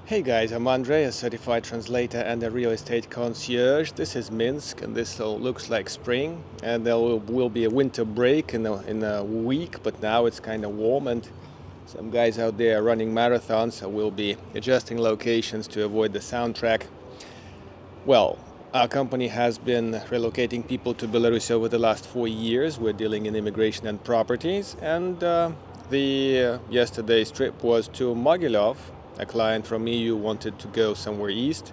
Hey guys, I'm Andrei, a certified translator and a real estate concierge. This is Minsk, and this all looks like spring, and there will be a winter break in a week, but now it's kind of warm, and some guys out there are running marathons, so we'll be adjusting locations to avoid the soundtrack. Well, our company has been relocating people to Belarus over the last 4 years. We're dealing in immigration and properties, and yesterday's trip was to Mogilev. A client from EU wanted to go somewhere east,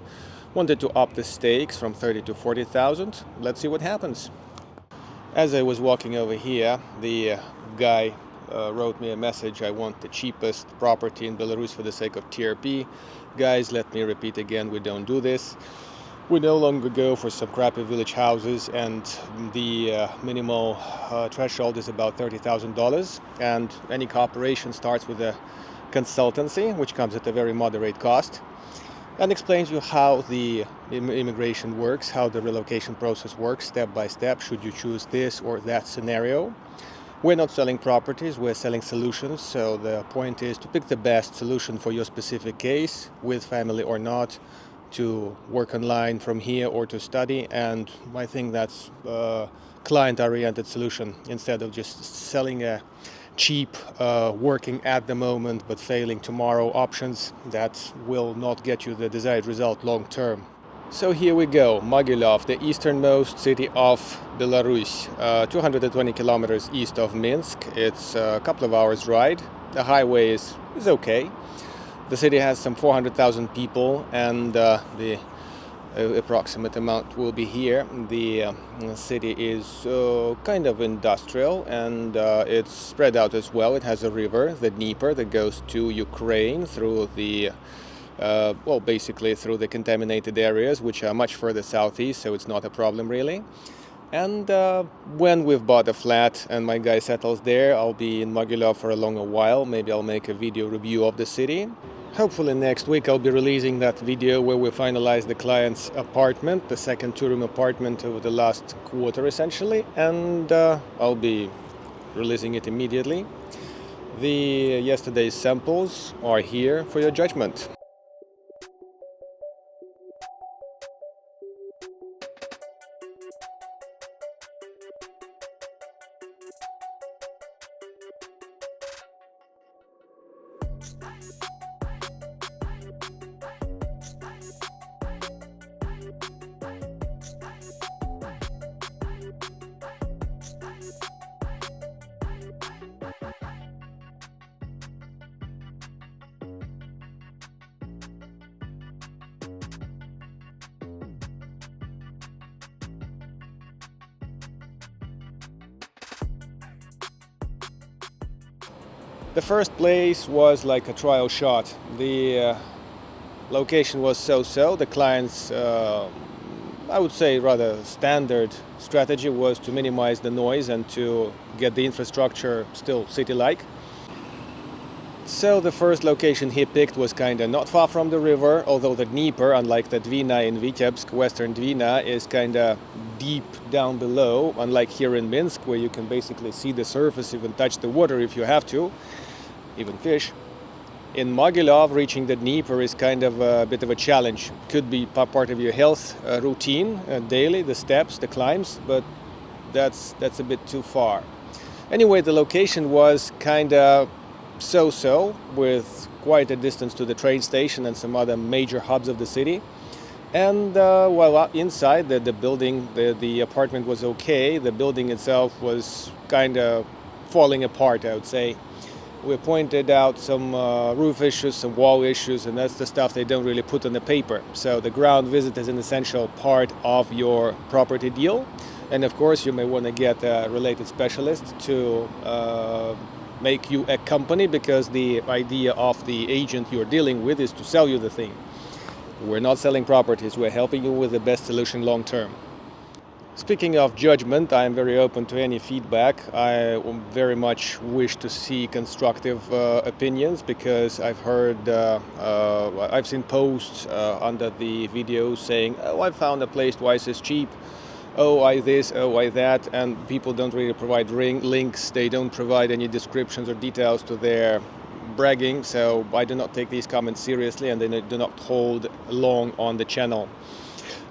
wanted to up the stakes from 30 to 40,000. Let's see what happens. As I was walking over here, the guy wrote me a message. I want the cheapest property in Belarus for the sake of TRP. Guys, let me repeat again, we don't do this. We no longer go for some crappy village houses, and the minimal threshold is about $30,000, and any cooperation starts with a consultancy, which comes at a very moderate cost, and explains you how the immigration works, how the relocation process works step by step, should you choose this or that scenario. We're not selling properties, we're selling solutions, so the point is to pick the best solution for your specific case, with family or not, to work online from here or to study, and I think that's a client-oriented solution instead of just selling a cheap, working at the moment but failing tomorrow options that will not get you the desired result long term. So here we go, Mogilev, the easternmost city of Belarus, 220 kilometers east of Minsk. It's a couple of hours ride. The highway is okay. The city has some 400,000 people, and the approximate amount will be here. The city is kind of industrial, and it's spread out as well. It has a river, the Dnieper, that goes to Ukraine through the basically through the contaminated areas, which are much further southeast, so it's not a problem really. And when we've bought a flat and my guy settles there, I'll be in Mogilev for a longer while. Maybe I'll make a video review of the city. Hopefully next week I'll be releasing that video where we finalize the client's apartment, the second two-room apartment over the last quarter essentially, and I'll be releasing it immediately. Yesterday's samples are here for your judgment. The first place was like a trial shot. The location was so-so. The client's, I would say, rather standard strategy was to minimize the noise and to get the infrastructure still city-like. So the first location he picked was kind of not far from the river, although the Dnieper, unlike the Dwina in Vitebsk, western Dwina, is kind of deep down below, unlike here in Minsk, where you can basically see the surface, even touch the water if you have to, even fish. In Mogilev, reaching the Dnieper is kind of a bit of a challenge. Could be part of your health routine daily, the steps, the climbs, but that's a bit too far. Anyway, the location was kind of so-so, with quite a distance to the train station and some other major hubs of the city. And while inside the building, the apartment was okay, the building itself was kind of falling apart, I would say. We pointed out some roof issues, some wall issues, and that's the stuff they don't really put on the paper. So the ground visit is an essential part of your property deal. And of course, you may want to get a related specialist to make you a company, because the idea of the agent you're dealing with is to sell you the thing. We're not selling properties, we're helping you with the best solution long term. Speaking of judgment, I am very open to any feedback. I very much wish to see constructive opinions, because I've heard, I've seen posts under the videos saying, oh, I found a place twice as cheap. Oh, I this, oh, I that, and people don't really provide links. They don't provide any descriptions or details to their bragging, so I do not take these comments seriously, and they do not hold long on the channel.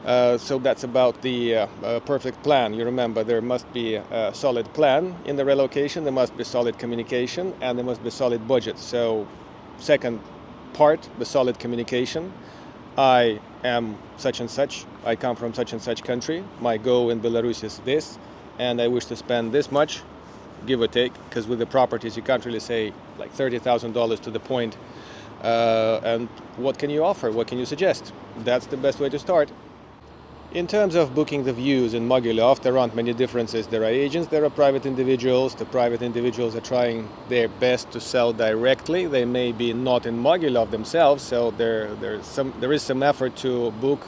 So that's about the perfect plan. You remember, there must be a solid plan in the relocation, there must be solid communication, and there must be solid budget. So second part, the solid communication. I am such and such, I come from such and such country, my goal in Belarus is this, and I wish to spend this much, give or take, because with the properties you can't really say like $30,000 to the point. And what can you offer? What can you suggest? That's the best way to start. In terms of booking the views in Mogilev, there aren't many differences. There are agents, there are private individuals. The private individuals are trying their best to sell directly. They may be not in Mogilev themselves, so there is some effort to book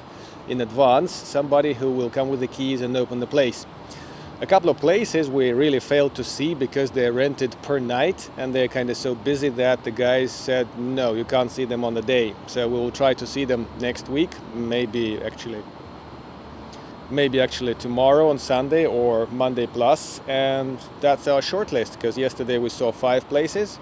in advance somebody who will come with the keys and open the place. A couple of places we really failed to see because they're rented per night, and they're kind of so busy that the guys said, no, you can't see them on the day. So we will try to see them next week, maybe actually tomorrow on Sunday or Monday plus, and that's our shortlist, because yesterday we saw 5 places.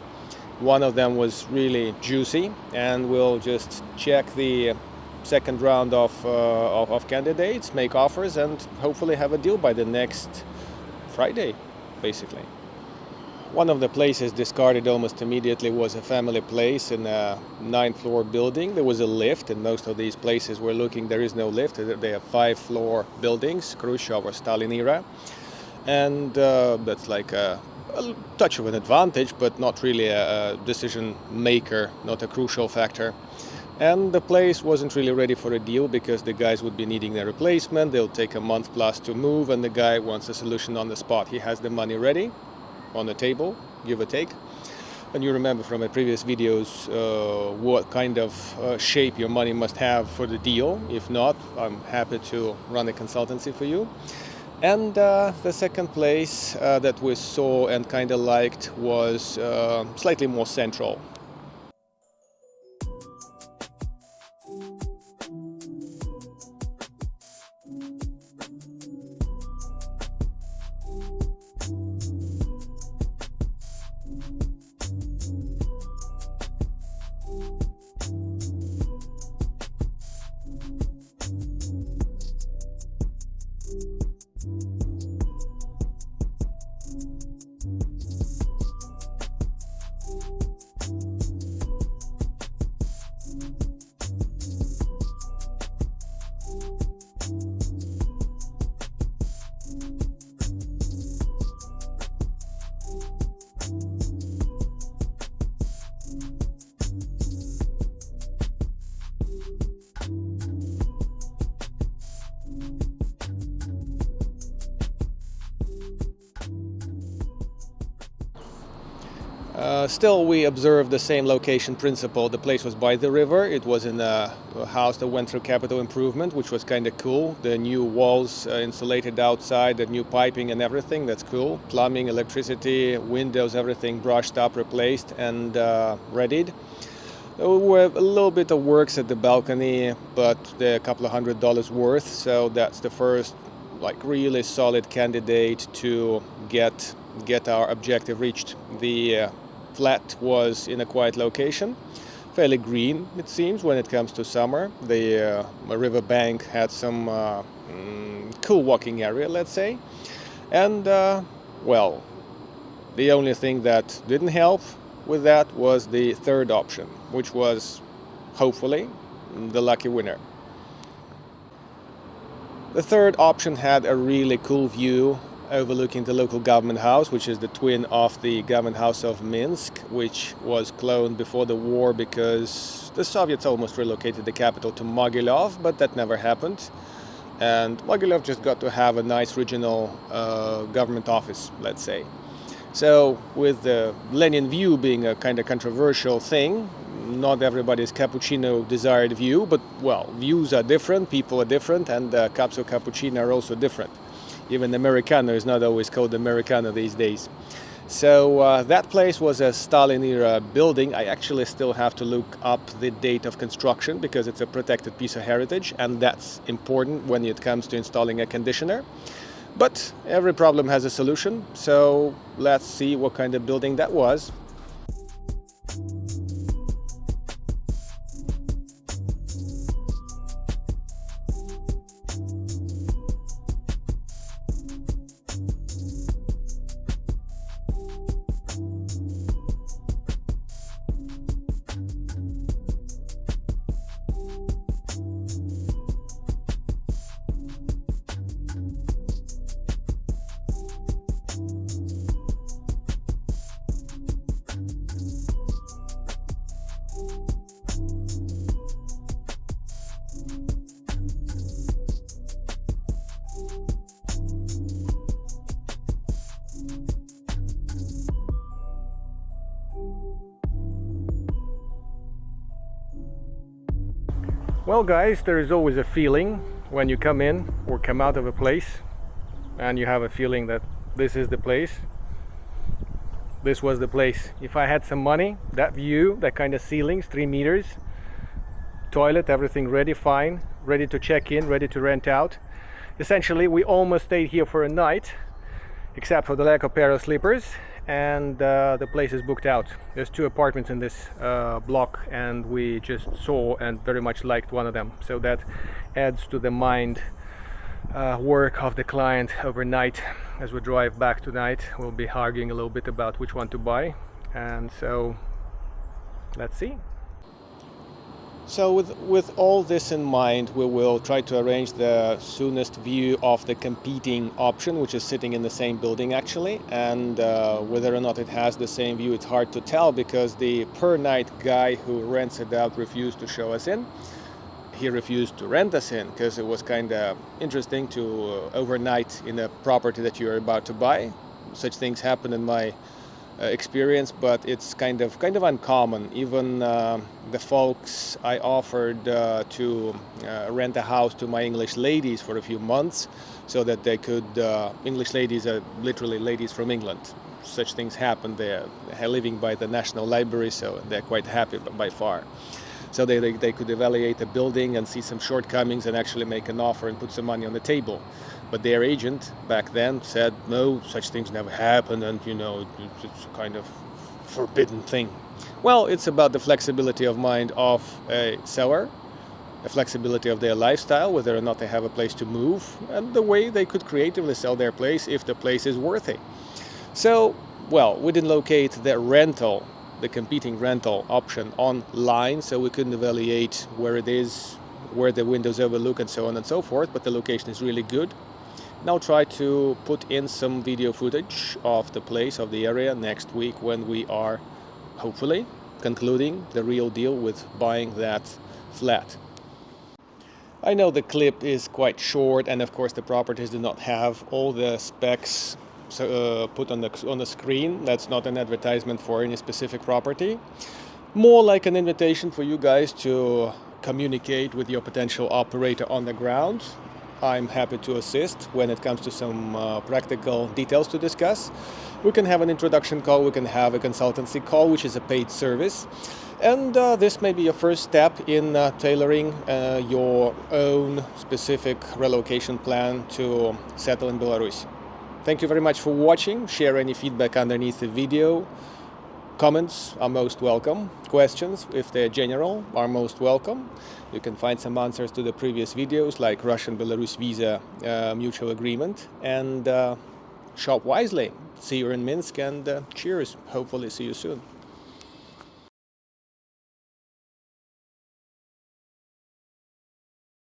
One of them was really juicy, and we'll just check the second round of candidates, make offers, and hopefully have a deal by the next Friday, basically. One of the places discarded almost immediately was a family place in a 9th-floor building. There was a lift, and most of these places we're looking, there is no lift. They are 5-floor buildings, Khrushchev or Stalin era. And that's like a touch of an advantage, but not really a decision maker, not a crucial factor. And the place wasn't really ready for a deal because the guys would be needing their replacement. They'll take a month plus to move, and the guy wants a solution on the spot. He has the money ready on the table, give or take. And you remember from my previous videos what kind of shape your money must have for the deal. If not, I'm happy to run a consultancy for you. And the second place that we saw and kind of liked was slightly more central. Still, we observed the same location principle. The place was by the river. It was in a house that went through capital improvement, which was kind of cool. The new walls insulated outside, the new piping and everything, that's cool. Plumbing, electricity, windows, everything brushed up, replaced and readied. There were a little bit of works at the balcony, but they're a couple of $100 worth. So that's the first really solid candidate to get our objective reached. The flat was in a quiet location, fairly green it seems when it comes to summer. The river bank had some cool walking area, let's say. And well, the only thing that didn't help with that was the third option, which was hopefully the lucky winner. The third option had a really cool view overlooking the local government house, which is the twin of the government house of Minsk, which was cloned before the war because the Soviets almost relocated the capital to Mogilev, but that never happened. And Mogilev just got to have a nice regional government office, let's say. So with the Lenin view being a kind of controversial thing, not everybody's cappuccino desired view, but well, views are different, people are different, and cups of cappuccino are also different. Even Americano is not always called Americano these days. So that place was a Stalin-era building. I actually still have to look up the date of construction because it's a protected piece of heritage, and that's important when it comes to installing a conditioner. But every problem has a solution, so let's see what kind of building that was. Well guys, there is always a feeling when you come in or come out of a place and you have a feeling that this is the place. This was the place. If I had some money, that view, that kind of ceilings, 3 meters, toilet, everything ready, fine, ready to check in, ready to rent out. Essentially, we almost stayed here for a night, except for the lack of pair of slippers, and the place is booked out. There's 2 apartments in this block, and we just saw and very much liked one of them. So that adds to the mind work of the client overnight. As we drive back tonight, we'll be arguing a little bit about which one to buy, and so let's see. So with all this in mind, we will try to arrange the soonest view of the competing option, which is sitting in the same building actually, and whether or not it has the same view, it's hard to tell because the per night guy who rents it out refused to show us in. He refused to rent us in because it was kind of interesting to overnight in a property that you're about to buy. Such things happen in my experience, but it's kind of uncommon. Even the folks I offered to rent a house to my English ladies for a few months so that they could, English ladies are literally ladies from England. Such things happen. They're living by the National Library, so they're quite happy by far. So they could evaluate the building and see some shortcomings and actually make an offer and put some money on the table. But their agent back then said, no, such things never happen, and it's a kind of forbidden thing. Well, it's about the flexibility of mind of a seller, the flexibility of their lifestyle, whether or not they have a place to move, and the way they could creatively sell their place if the place is worthy. So, well, we didn't locate the competing rental option online, so we couldn't evaluate where it is, where the windows overlook, and so on and so forth, but the location is really good. Now try to put in some video footage of the place, of the area next week when we are hopefully concluding the real deal with buying that flat. I know the clip is quite short, and of course the properties do not have all the specs put on the screen. That's not an advertisement for any specific property. More like an invitation for you guys to communicate with your potential operator on the ground. I'm happy to assist when it comes to some practical details to discuss. We can have an introduction call, we can have a consultancy call, which is a paid service. And this may be your first step in tailoring your own specific relocation plan to settle in Belarus. Thank you very much for watching. Share any feedback underneath the video. Comments are most welcome. Questions, if they're general, are most welcome. You can find some answers to the previous videos, like Russian-Belarus visa mutual agreement. And shop wisely. See you in Minsk, and cheers. Hopefully see you soon.